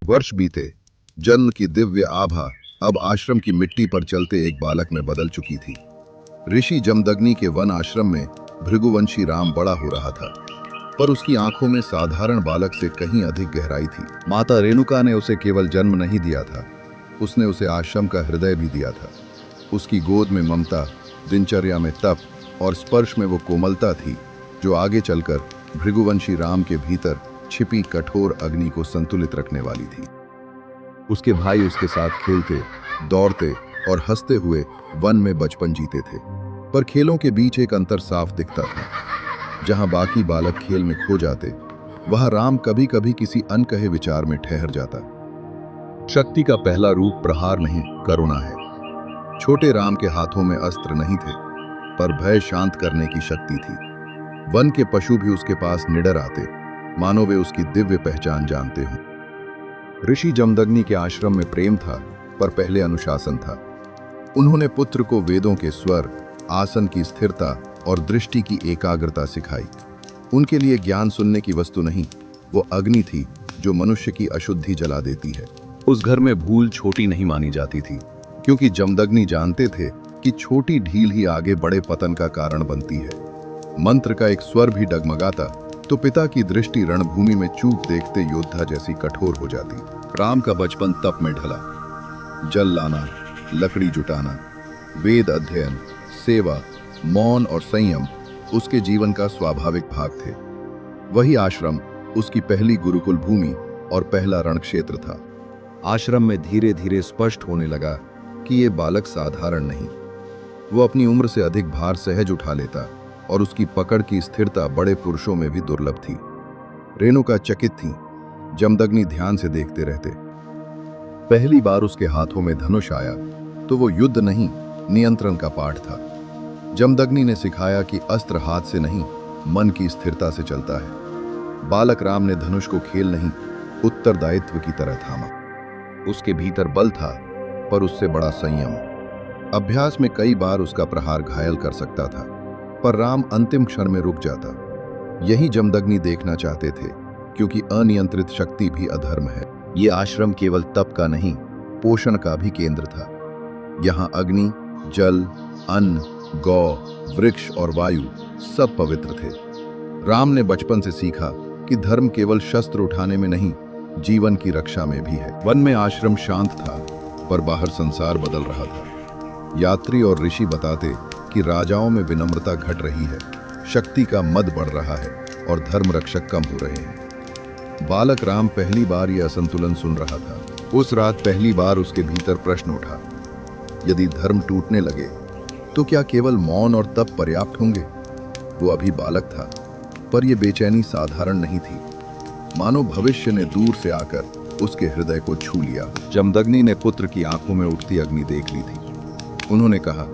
वर्ष बीते। जन्म की दिव्य आभा अब आश्रम की मिट्टी पर चलते एक बालक में बदल चुकी थी। ऋषि जमदग्नि के वन आश्रम में भृगुवंशी राम बड़ा हो रहा था, पर उसकी आंखों में साधारण बालक से कहीं अधिक गहराई थी। माता रेणुका ने उसे केवल जन्म नहीं दिया था, उसने उसे आश्रम का हृदय भी दिया था। उसकी गोद में ममता, दिनचर्या में तप और स्पर्श में वो कोमलता थी जो आगे चलकर भृगुवंशी राम के भीतर छिपी कठोर अग्नि को संतुलित रखने वाली थी। उसके भाई उसके साथ खेलते, दौड़ते और हंसते हुए वन में बचपन जीते थे, पर खेलों के बीच एक अंतर साफ दिखता था। जहां बाकी बालक खेल में खो जाते, वहां राम कभी कभी किसी अनकहे विचार में ठहर जाता। शक्ति का पहला रूप प्रहार नहीं, करुणा है। छोटे राम के हाथों में अस्त्र नहीं थे, पर भय शांत करने की शक्ति थी। वन के पशु भी उसके पास निडर आते, मानो वे उसकी दिव्य पहचान जानते हों। ऋषि जमदग्नि के आश्रम में प्रेम था, पर पहले अनुशासन था। उन्होंने पुत्र को वेदों के स्वर, आसन की स्थिरता और दृष्टि की एकाग्रता सिखाई। उनके लिए ज्ञान सुनने की वस्तु नहीं, वो अग्नि थी जो मनुष्य की अशुद्धि जला देती है। उस घर में भूल छोटी नहीं मानी जाती थी, क्योंकि जमदग्नि जानते थे कि छोटी ढील ही आगे बड़े पतन का कारण बनती है। मंत्र का एक स्वर भी डगमगाता तो पिता की दृष्टि रणभूमि में चूक देखते योद्धा जैसी कठोर हो जाती। राम का बचपन तप में ढला। जल लाना, लकड़ी जुटाना, वेद अध्ययन, सेवा, मौन और संयम उसके जीवन का स्वाभाविक भाग थे। वही आश्रम उसकी पहली गुरुकुल भूमि और पहला रण क्षेत्र था। आश्रम में धीरे धीरे स्पष्ट होने लगा कि ये बालक साधारण नहीं। वो अपनी उम्र से अधिक भार सहज उठा लेता और उसकी पकड़ की स्थिरता बड़े पुरुषों में भी दुर्लभ थी। रेणुका चकित थी, जमदग्नि ध्यान से देखते रहते। पहली बार उसके हाथों में धनुष आया तो वो युद्ध नहीं, नियंत्रण का पाठ था। जमदग्नि ने सिखाया कि अस्त्र हाथ से नहीं, मन की स्थिरता से चलता है। बालक राम ने धनुष को खेल नहीं, उत्तरदायित्व की तरह थामा। उसके भीतर बल था, पर उससे बड़ा संयम। अभ्यास में कई बार उसका प्रहार घायल कर सकता था, पर राम अंतिम क्षण में रुक जाता। यही जमदग्नि देखना चाहते थे, क्योंकि अनियंत्रित शक्ति भी अधर्म है। ये आश्रम केवल तप का नहीं, पोषण का भी केंद्र था। यहाँ अग्नि, जल, अन्न, गौ, वृक्ष और वायु सब पवित्र थे। राम ने बचपन से सीखा कि धर्म केवल शस्त्र उठाने में नहीं, जीवन की रक्षा में भी है। वन में आश्रम शांत था, पर बाहर संसार बदल रहा था। यात्री और ऋषि बताते कि राजाओं में विनम्रता घट रही है, शक्ति का मद बढ़ रहा है और धर्म रक्षक कम हो रहे हैं। बालक राम पहली बार यह असंतुलन सुन रहा था। उस रात पहली बार उसके भीतर प्रश्न उठा, यदि धर्म टूटने लगे तो क्या केवल मौन और तप पर्याप्त होंगे? वो अभी बालक था, पर यह बेचैनी साधारण नहीं थी। मानो भविष्य ने दूर से आकर उसके हृदय को छू लिया। जमदग्नि ने पुत्र की आंखों में उठती अग्नि देख ली थी। उन्होंने कहा,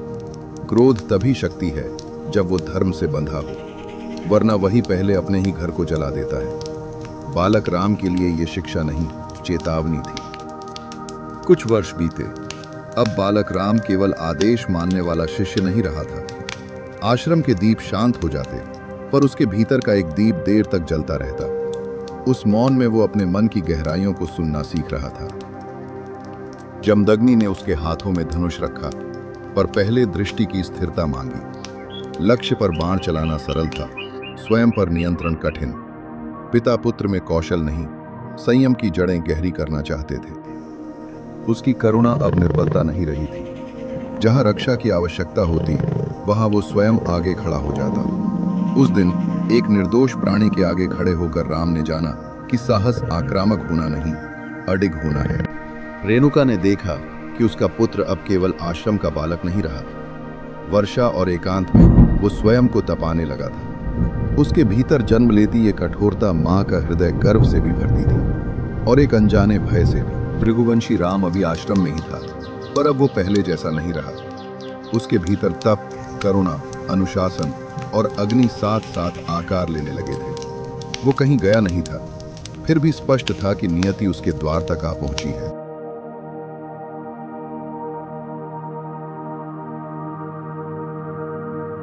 क्रोध तभी शक्ति है जब वो धर्म से बंधा हो, वरना वही पहले अपने ही घर को जला देता है। बालक राम के लिए ये शिक्षा नहीं, चेतावनी थी। कुछ वर्ष बीते। अब बालक राम केवल आदेश मानने वाला शिष्य नहीं रहा था। आश्रम के दीप शांत हो जाते, पर उसके भीतर का एक दीप देर तक जलता रहता। उस मौन में वो अपने मन की गहराइयों को सुनना सीख रहा था। जमदग्नि ने उसके हाथों में धनुष रखा, पर पहले दृष्टि की स्थिरता मांगी। लक्ष्य पर बाण चलाना सरल था, स्वयं पर नियंत्रण कठिन। पिता पुत्र में कौशल नहीं, संयम की जड़ें गहरी करना चाहते थे। उसकी करुणा अब निर्बलता नहीं रही थी। जहां रक्षा की आवश्यकता होती, वहां वो स्वयं आगे खड़ा हो जाता। उस दिन एक निर्दोष प्राणी के आगे खड़े होकर राम ने जाना कि साहस आक्रामक होना नहीं, अडिग होना है। रेणुका ने देखा कि उसका पुत्र अब केवल आश्रम का बालक नहीं रहा। वर्षा और एकांत में वो स्वयं को तपाने लगा था। उसके भीतर जन्म लेती ये कठोरता माँ का हृदय गर्व से भी भरती थी, और एक अनजाने भय से भी। भृगुवंशी राम अभी आश्रम में ही था, पर अब वो पहले जैसा नहीं रहा। उसके भीतर तप, करुणा, अनुशासन और अग्नि साथ साथ आकार लेने लगे थे। वो कहीं गया नहीं था, फिर भी स्पष्ट था कि नियति उसके द्वार तक आ पहुंची है।